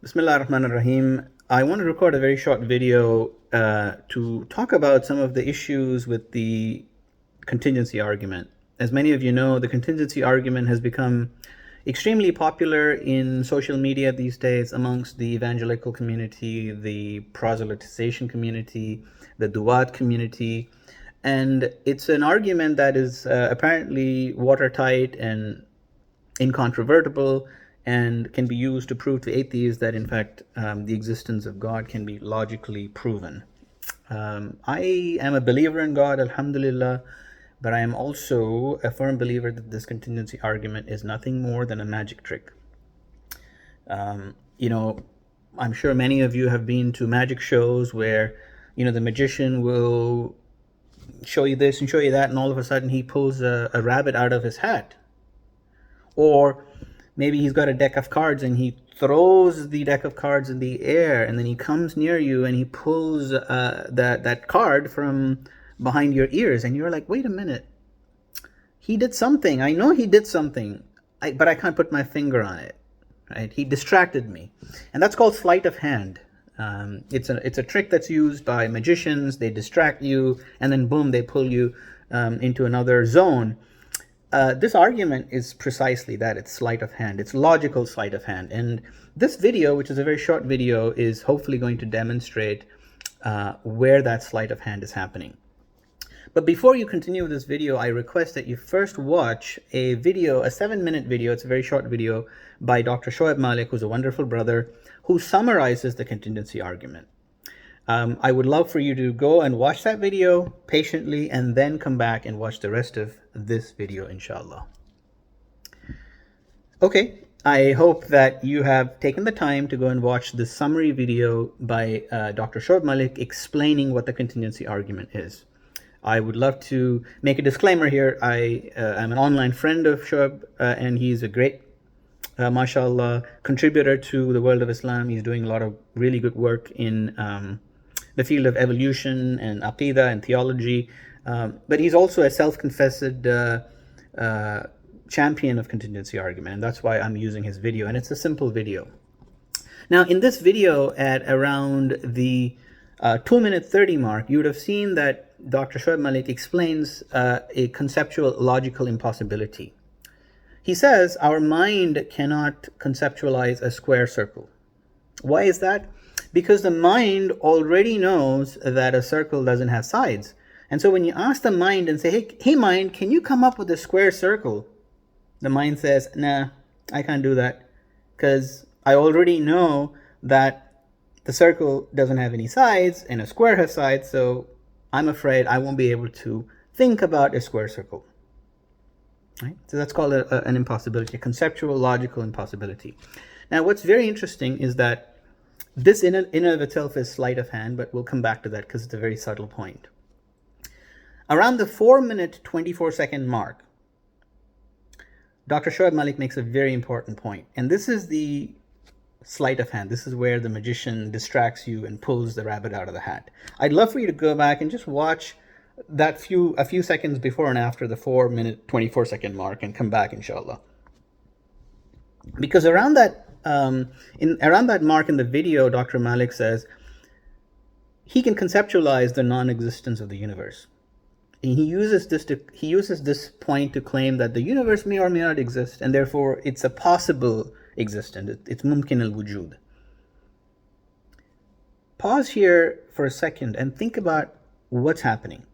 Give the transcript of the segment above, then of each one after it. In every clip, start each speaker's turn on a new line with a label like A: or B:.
A: Bismillah ar-Rahman ar-Rahim. I want to record a very short video to talk about some of the issues with the contingency argument. As many of you know, the contingency argument has become extremely popular in social media these days amongst the evangelical community, the proselytization community, the duat community. And it's an argument that is apparently watertight and incontrovertible and can be used to prove to atheists that in fact the existence of God can be logically proven. I am a believer in God, alhamdulillah, but I am also a firm believer that this contingency argument is nothing more than a magic trick. You know, I'm sure many of you have been to magic shows where, you know, the magician will show you this and show you that, and all of a sudden he pulls a rabbit out of his hat. Or maybe he's got a deck of cards and he throws the deck of cards in the air, and then he comes near you and he pulls that card from behind your ears, and you're like, wait a minute, he did something. I know he did something, but I can't put my finger on it. Right? He distracted me, and that's called sleight of hand. It's a trick that's used by magicians. They distract you, and then boom, they pull you into another zone. This argument is precisely that. It's sleight of hand. It's logical sleight of hand. And this video, which is a very short video, is hopefully going to demonstrate where that sleight of hand is happening. But before you continue with this video, I request that you first watch a video, a 7-minute video. It's a very short video by Dr. Shoaib Malik, who's a wonderful brother, who summarizes the contingency argument. I would love for you to go and watch that video patiently and then come back and watch the rest of this video, inshallah. Okay, I hope that you have taken the time to go and watch the summary video by Dr. Shoaib Malik explaining what the contingency argument is. I would love to make a disclaimer here. I am an online friend of Shoaib, and he's a great, mashallah, contributor to the world of Islam. He's doing a lot of really good work in the field of evolution and aqidah and theology, but he's also a self-confessed champion of contingency argument, and that's why I'm using his video, and it's a simple video. Now, in this video, at around the 2-minute 30 mark, you would have seen that Dr. Shoaib Malik explains a conceptual logical impossibility. He says our mind cannot conceptualize a square circle. Why is that? Because the mind already knows that a circle doesn't have sides. And so when you ask the mind and say, hey mind, can you come up with a square circle? The mind says, nah, I can't do that, because I already know that the circle doesn't have any sides and a square has sides, so I'm afraid I won't be able to think about a square circle. Right? So that's called an impossibility, a conceptual logical impossibility. Now, what's very interesting is that this in and of itself is sleight of hand, but we'll come back to that because it's a very subtle point. Around the 4-minute 24-second mark, Dr. Shoaib Malik makes a very important point, and this is the sleight of hand. This is where the magician distracts you and pulls the rabbit out of the hat. I'd love for you to go back and just watch that a few seconds before and after the 4-minute 24-second mark and come back, inshallah. Because around that mark in the video, Dr. Malik says he can conceptualize the non-existence of the universe. And he uses this point to claim that the universe may or may not exist, and therefore it's a possible existence. It's mumkin al-wujud. Pause here for a second and think about what's happening,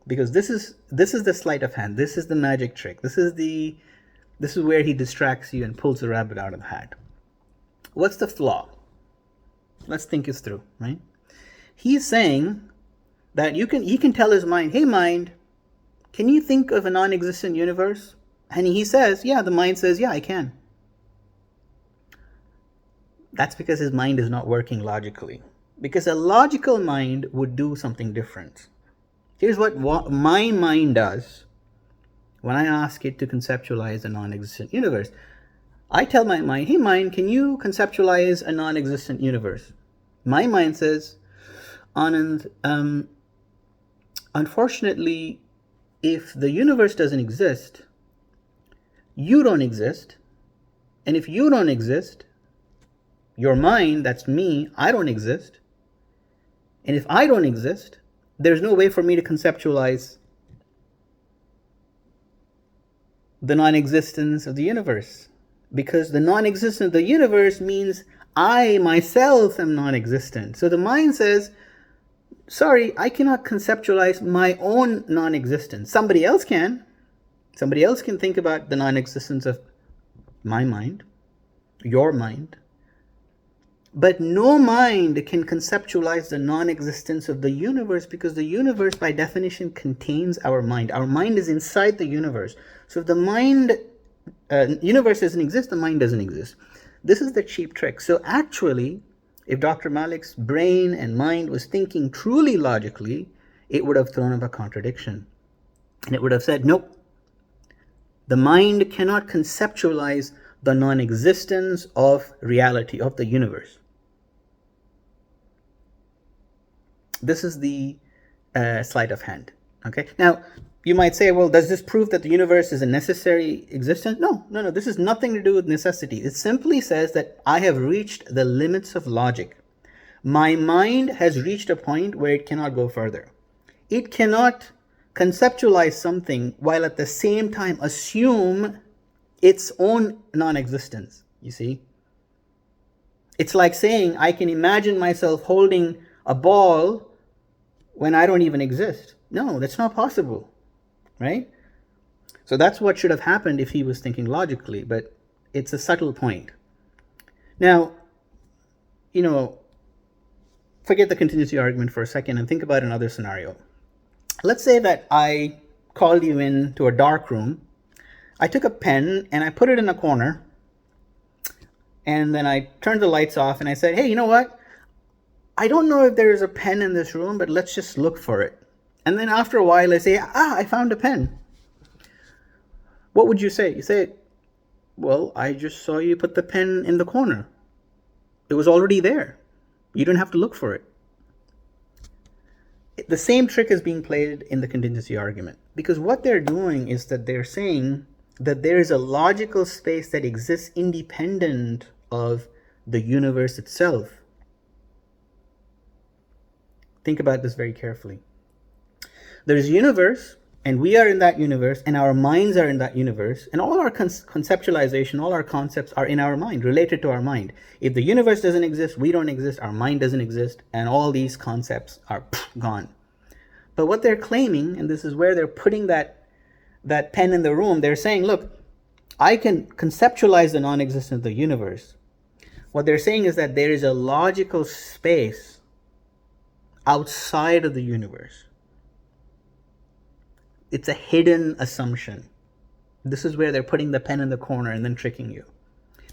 A: because this is the sleight of hand. This is the magic trick. This is where he distracts you and pulls the rabbit out of the hat. What's the flaw? Let's think this through, right? He's saying that he can tell his mind, hey mind, can you think of a non-existent universe? And he says, yeah, the mind says, yeah, I can. That's because his mind is not working logically. Because a logical mind would do something different. Here's what my mind does when I ask it to conceptualize a non-existent universe. I tell my mind, hey mind, can you conceptualize a non-existent universe? My mind says, Anand, unfortunately, if the universe doesn't exist, you don't exist. And if you don't exist, Your mind, that's me, I don't exist. And if I don't exist, there's no way for me to conceptualize the non-existence of the universe. Because the non-existence of the universe means I myself am non-existent. So the mind says, sorry, I cannot conceptualize my own non-existence. Somebody else can. Somebody else can think about the non-existence of my mind, your mind. But no mind can conceptualize the non-existence of the universe, because the universe by definition contains our mind. Our mind is inside the universe. So if the universe doesn't exist, the mind doesn't exist. This is the cheap trick. So actually, if Dr. Malik's brain and mind was thinking truly logically, it would have thrown up a contradiction. And it would have said, nope, the mind cannot conceptualize the non-existence of reality, of the universe. This is the sleight of hand. Okay. Now, you might say, well, does this prove that the universe is a necessary existence? No. This has nothing to do with necessity. It simply says that I have reached the limits of logic. My mind has reached a point where it cannot go further. It cannot conceptualize something while at the same time assume its own non-existence. You see? It's like saying I can imagine myself holding a ball when I don't even exist. No, that's not possible. Right? So that's what should have happened if he was thinking logically, but it's a subtle point. Now, forget the contingency argument for a second and think about another scenario. Let's say that I called you into a dark room. I took a pen and I put it in a corner, and then I turned the lights off and I said, hey, you know what? I don't know if there is a pen in this room, but let's just look for it. And then after a while, I say, I found a pen. What would you say? You say, well, I just saw you put the pen in the corner. It was already there. You don't have to look for it. The same trick is being played in the contingency argument. Because what they're doing is that they're saying that there is a logical space that exists independent of the universe itself. Think about this very carefully. There's a universe, and we are in that universe, and our minds are in that universe, and all our conceptualization, all our concepts are in our mind, related to our mind. If the universe doesn't exist, we don't exist, our mind doesn't exist, and all these concepts are gone. But what they're claiming, and this is where they're putting that pen in the room, they're saying, look, I can conceptualize the non-existence of the universe. What they're saying is that there is a logical space outside of the universe. It's a hidden assumption. This is where they're putting the pen in the corner and then tricking you.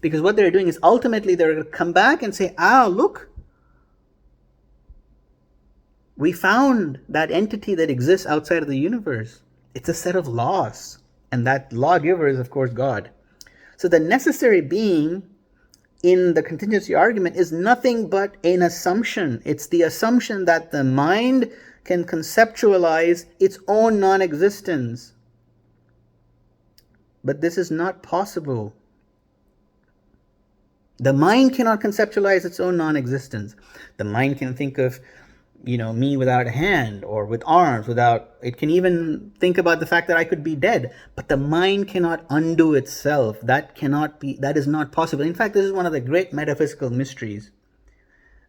A: Because what they're doing is ultimately they're going to come back and say, look, we found that entity that exists outside of the universe. It's a set of laws. And that lawgiver is, of course, God. So the necessary being in the contingency argument is nothing but an assumption. It's the assumption that the mind can conceptualize its own non-existence. But this is not possible. The mind cannot conceptualize its own non-existence. The mind can think of, me without a hand or with arms, it can even think about the fact that I could be dead. But the mind cannot undo itself. That is not possible. In fact, this is one of the great metaphysical mysteries.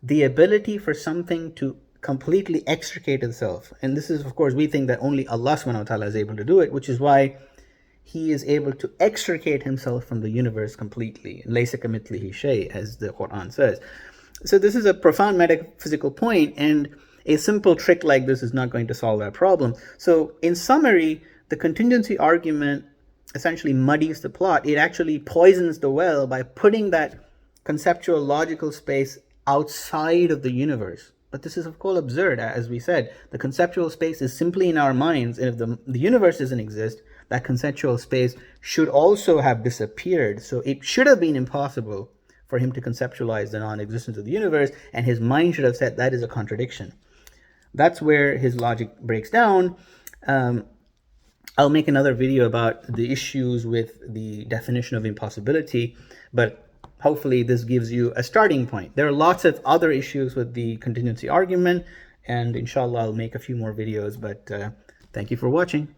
A: The ability for something to completely extricate itself. And this is, of course, we think that only Allah subhanahu wa ta'ala is able to do it, which is why He is able to extricate Himself from the universe completely. Laysa kamithlihi shay, as the Quran says. So this is a profound metaphysical point, and a simple trick like this is not going to solve that problem. So in summary, the contingency argument essentially muddies the plot. It actually poisons the well by putting that conceptual logical space outside of the universe. But this is, of course, absurd. As we said, the conceptual space is simply in our minds, and if the universe doesn't exist, that conceptual space should also have disappeared. So it should have been impossible for him to conceptualize the non-existence of the universe, and his mind should have said that is a contradiction. That's where his logic breaks down. I'll make another video about the issues with the definition of impossibility, but hopefully this gives you a starting point. There are lots of other issues with the contingency argument, and inshallah I'll make a few more videos, but thank you for watching.